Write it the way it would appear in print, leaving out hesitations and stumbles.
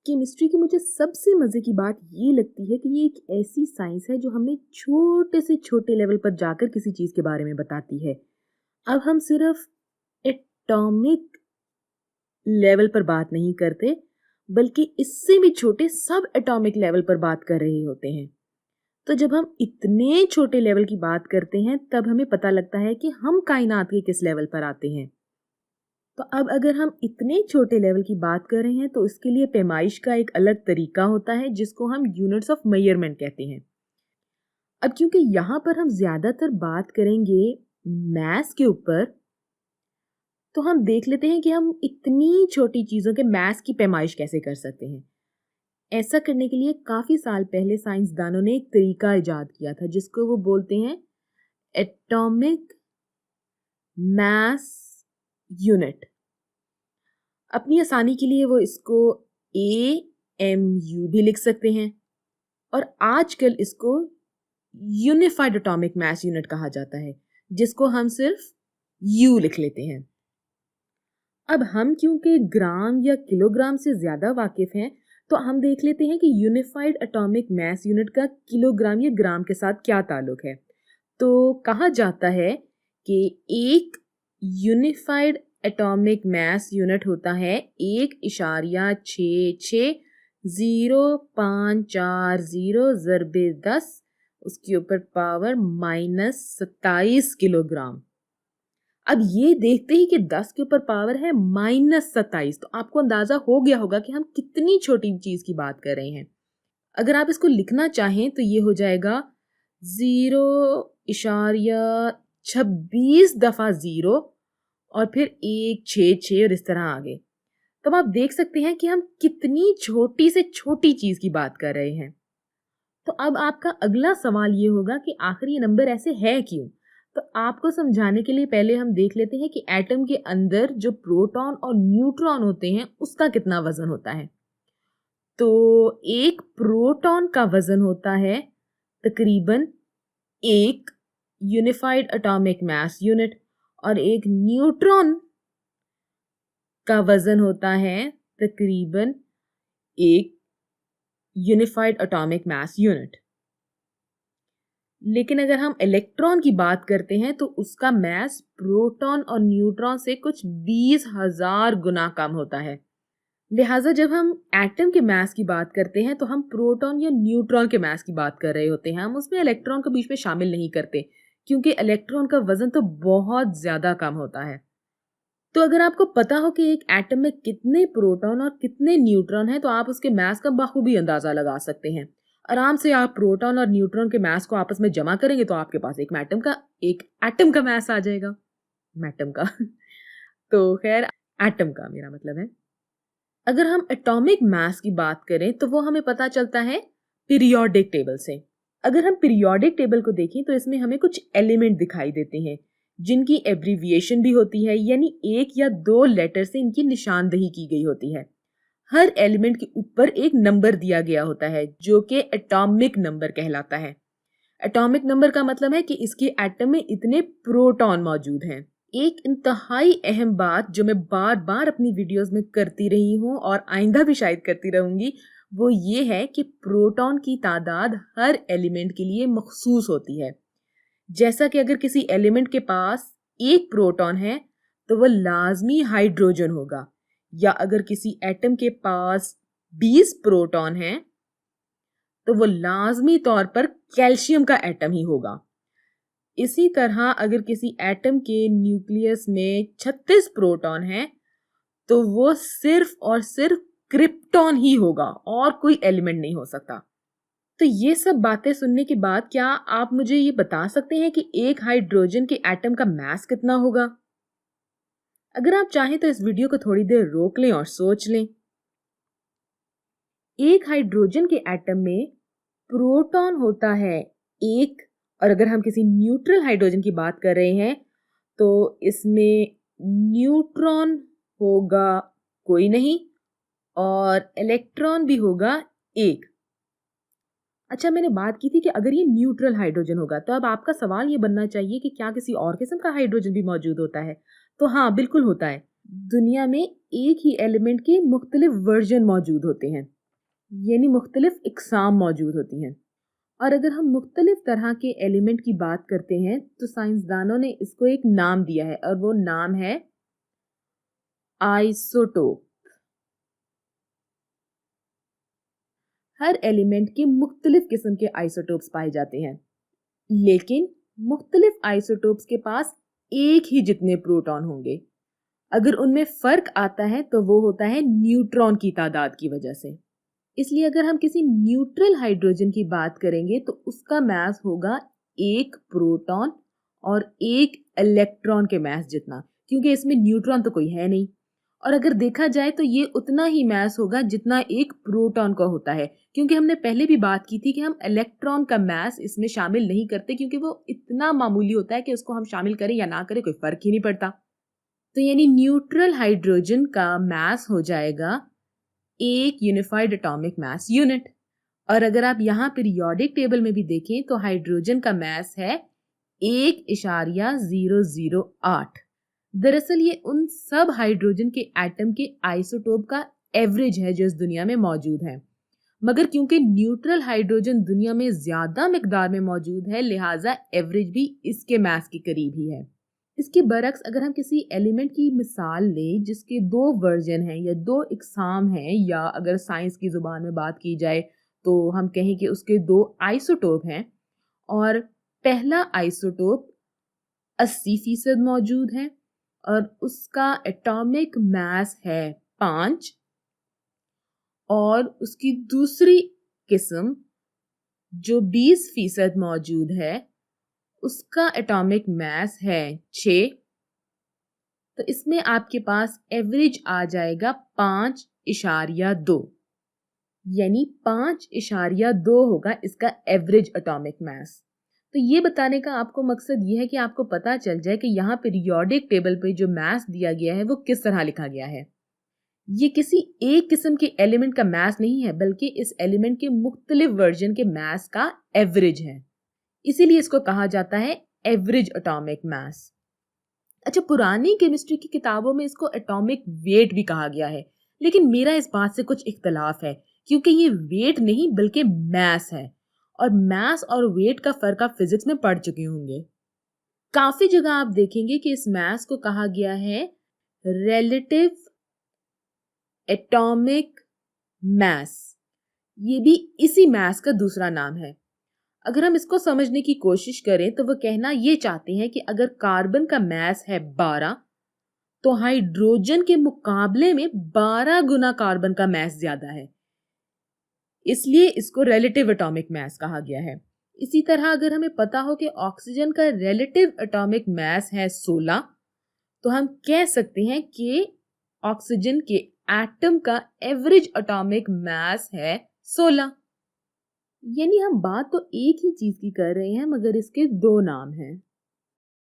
Chemistry की मुझे सबसे मज़े की बात ये लगती है कि ये एक ऐसी साइंस है जो हमें छोटे से छोटे लेवल पर जाकर किसी चीज़ के बारे में बताती है। अब हम सिर्फ एटॉमिक लेवल पर बात नहीं करते, बल्कि इससे भी छोटे सब एटॉमिक लेवल पर बात कर रहे होते हैं। तो जब हम इतने छोटे लेवल की बात करते हैं, तब हमें पता लगता है कि हम कायनात के किस लेवल पर आते हैं। तो अब अगर हम इतने छोटे लेवल की बात कर रहे हैं तो इसके लिए पैमाइश का एक अलग तरीका होता है जिसको हम यूनिट्स ऑफ मेजरमेंट कहते हैं। अब क्योंकि यहाँ पर हम ज्यादातर बात करेंगे मैथ्स के ऊपर, तो हम देख लेते हैं कि हम इतनी छोटी चीजों के मैथ्स की पैमाइश कैसे कर सकते हैं। ऐसा करने के लिए काफी साल पहले साइंसदानों ने एक तरीका इजाद किया था जिसको वो बोलते हैं एटॉमिक मास यूनिट। अपनी आसानी के लिए वो इसको AMU भी लिख सकते हैं और आजकल इसको यूनिफाइड एटॉमिक मास यूनिट कहा जाता है, जिसको हम सिर्फ U लिख लेते हैं। अब हम क्योंकि ग्राम या किलोग्राम से ज्यादा वाकिफ हैं, तो हम देख लेते हैं कि यूनिफाइड एटॉमिक मास यूनिट का किलोग्राम या ग्राम के साथ क्या ताल्लुक है। तो कहा जाता है कि एक यूनिफाइड एटॉमिक मास यूनिट होता है 1.660540 ज़रबे 10 उसके ऊपर पावर -27 किलोग्राम। अब ये देखते ही कि 10 के ऊपर पावर है -27, तो आपको अंदाजा हो गया होगा कि हम कितनी छोटी चीज की बात कर रहे हैं। अगर आप इसको लिखना चाहें तो ये हो जाएगा 0.26 दफा 0 और फिर 166 और इस तरह आगे। तब आप देख सकते हैं कि हम कितनी छोटी से छोटी चीज की बात कर रहे हैं। तो अब आपका अगला सवाल ये होगा कि आखिर ये नंबर ऐसे है क्यों। तो आपको समझाने के लिए पहले हम देख लेते हैं कि एटम के अंदर जो प्रोटॉन और न्यूट्रॉन होते हैं उसका कितना वजन होता है। तो एक प्रोटॉन का वजन होता है तकरीबन 1 यूनिफाइड एटॉमिक मास यूनिट और एक न्यूट्रॉन का वजन होता है तकरीबन 1 यूनिफाइड एटॉमिक मास यूनिट। लेकिन अगर हम इलेक्ट्रॉन की बात करते हैं तो उसका मास प्रोटॉन और न्यूट्रॉन से कुछ 20,000 गुना कम होता है। लिहाजा जब हम एटम के मास की बात करते हैं तो हम प्रोटॉन या न्यूट्रॉन के मास की बात कर रहे होते हैं, हम उसमें इलेक्ट्रॉन को बीच में शामिल नहीं करते क्योंकि इलेक्ट्रॉन का वजन तो बहुत ज्यादा कम होता है। तो अगर आपको पता हो कि एक एटम में कितने प्रोटॉन और कितने न्यूट्रॉन हैं तो आप उसके मास का बखूबी अंदाजा लगा सकते हैं। आराम से आप प्रोटॉन और न्यूट्रॉन के मास को आपस में जमा करेंगे तो आपके पास एक एटम का मास आ जाएगा। मैटम का तो खैर एटम का मेरा मतलब है। अगर हम एटॉमिक मास की बात करें तो वो हमें पता चलता है पीरियोडिक टेबल से। अगर हम पीरियोडिक टेबल को देखें तो इसमें हमें कुछ एलिमेंट दिखाई देते हैं जिनकी एब्रीविएशन भी होती है, यानी 1 या 2 लेटर से इनकी निशानदेही की गई होती है। हर एलिमेंट के ऊपर एक नंबर दिया गया होता है जो कि एटॉमिक नंबर कहलाता है। एटॉमिक नंबर का मतलब है कि इसके एटम में इतने प्रोटॉन मौजूद हैं। एक इंतहाई अहम बात जो मैं बार बार अपनी वीडियोस में करती रही हूँ और आइंदा भी शायद करती रहूंगी, वो ये है कि प्रोटॉन की तादाद हर एलिमेंट के लिए मखसूस होती है। जैसा कि अगर किसी एलिमेंट के पास एक प्रोटॉन है तो वह लाजमी हाइड्रोजन होगा, या अगर किसी एटम के पास 20 प्रोटॉन है तो वो लाजमी तौर पर कैल्शियम का एटम ही होगा। इसी तरह अगर किसी एटम के न्यूक्लियस में 36 प्रोटॉन है तो वो सिर्फ और सिर्फ क्रिप्टॉन ही होगा और कोई एलिमेंट नहीं हो सकता। तो ये सब बातें सुनने के बाद क्या आप मुझे ये बता सकते हैं कि एक हाइड्रोजन के एटम का मास कितना होगा? अगर आप चाहें तो इस वीडियो को थोड़ी देर रोक लें और सोच लें। एक हाइड्रोजन के एटम में प्रोटॉन होता है 1, और अगर हम किसी न्यूट्रल हाइड्रोजन की बात कर रहे हैं तो इसमें न्यूट्रॉन होगा कोई नहीं और इलेक्ट्रॉन भी होगा 1। अच्छा, मैंने बात की थी कि अगर ये न्यूट्रल हाइड्रोजन होगा तो अब आपका सवाल ये बनना चाहिए कि क्या किसी और किस्म का हाइड्रोजन भी मौजूद होता है? तो हाँ, बिल्कुल होता है। दुनिया में एक ही एलिमेंट के मुख्तलिफ वर्जन मौजूद होते हैं, यानी मुख्तलिफ इकसाम मौजूद होती हैं। और अगर हम मुख्तलिफ तरह के एलिमेंट की बात करते हैं तो साइंसदानों ने इसको एक नाम दिया है और वो नाम है आइसोटोप। हर एलिमेंट के मुख्तलिफ किस्म के आइसोटोप्स पाए जाते हैं, लेकिन मुख्तलिफ आइसोटोप्स के पास एक ही जितने प्रोटॉन होंगे। अगर उनमें फर्क आता है तो वो होता है न्यूट्रॉन की तादाद की वजह से। इसलिए अगर हम किसी न्यूट्रल हाइड्रोजन की बात करेंगे तो उसका मास होगा एक प्रोटॉन और एक इलेक्ट्रॉन के मास जितना, क्योंकि इसमें न्यूट्रॉन तो कोई है नहीं। और अगर देखा जाए तो ये उतना ही मास होगा जितना एक प्रोटॉन का होता है, क्योंकि हमने पहले भी बात की थी कि हम इलेक्ट्रॉन का मास इसमें शामिल नहीं करते, क्योंकि वो इतना मामूली होता है कि उसको हम शामिल करें या ना करें कोई फर्क ही नहीं पड़ता। तो यानी न्यूट्रल हाइड्रोजन का मास हो जाएगा एक यूनिफाइड एटॉमिक मास यूनिट। और अगर आप यहाँ पीरियोडिक टेबल में भी देखें तो हाइड्रोजन का मास है 1.008। दरअसल ये उन सब हाइड्रोजन के एटम के आइसोटोप का एवरेज है जो इस दुनिया में मौजूद है। मगर क्योंकि न्यूट्रल हाइड्रोजन दुनिया में ज्यादा मिकदार में मौजूद है, लिहाजा एवरेज भी इसके मास के करीब ही है। इसके बरक्स अगर हम किसी एलिमेंट की मिसाल लें जिसके दो वर्जन हैं या दो इकसाम हैं, या अगर साइंस की जुबान में बात की जाए तो हम कहें कि उसके दो आइसोटोप हैं, और पहला आइसोटोप 80% मौजूद है और उसका एटॉमिक मास है 5, और उसकी दूसरी किस्म जो 20% मौजूद है उसका एटॉमिक मास है 6, तो इसमें आपके पास एवरेज आ जाएगा 5.2, यानी 5.2 होगा इसका एवरेज एटॉमिक मास। तो ये बताने का आपको मकसद ये है कि आपको पता चल जाए कि यहाँ पीरियोडिक टेबल पे जो मास दिया गया है वो किस तरह लिखा गया है। ये किसी एक किस्म के एलिमेंट का मास नहीं है, बल्कि इस एलिमेंट के मुख्तलिफ वर्जन के मास का एवरेज है, इसीलिए इसको कहा जाता है एवरेज एटॉमिक मास। अच्छा, पुरानी केमिस्ट्री की किताबों में इसको एटॉमिक वेट भी कहा गया है, लेकिन मेरा इस बात से कुछ इख्तलाफ है, क्योंकि ये वेट नहीं बल्कि मास है, और मास और वेट का फर्क आप फिजिक्स में पढ़ चुके होंगे। काफी जगह आप देखेंगे कि इस मास को कहा गया है रिलेटिव एटॉमिक मास। ये भी इसी मास का दूसरा नाम है। अगर हम इसको समझने की कोशिश करें तो वो कहना ये चाहते हैं कि अगर कार्बन का मास है 12, तो हाइड्रोजन के मुकाबले में 12 गुना कार्बन का मास ज्यादा है, इसलिए इसको रिलेटिव एटॉमिक मास कहा गया है। इसी तरह अगर हमें पता हो कि ऑक्सीजन का रिलेटिव एटॉमिक मास है 16, तो हम कह सकते हैं कि ऑक्सीजन के एटम का एवरेज एटॉमिक मास है 16। यानी हम बात तो एक ही चीज की कर रहे हैं, मगर इसके दो नाम हैं।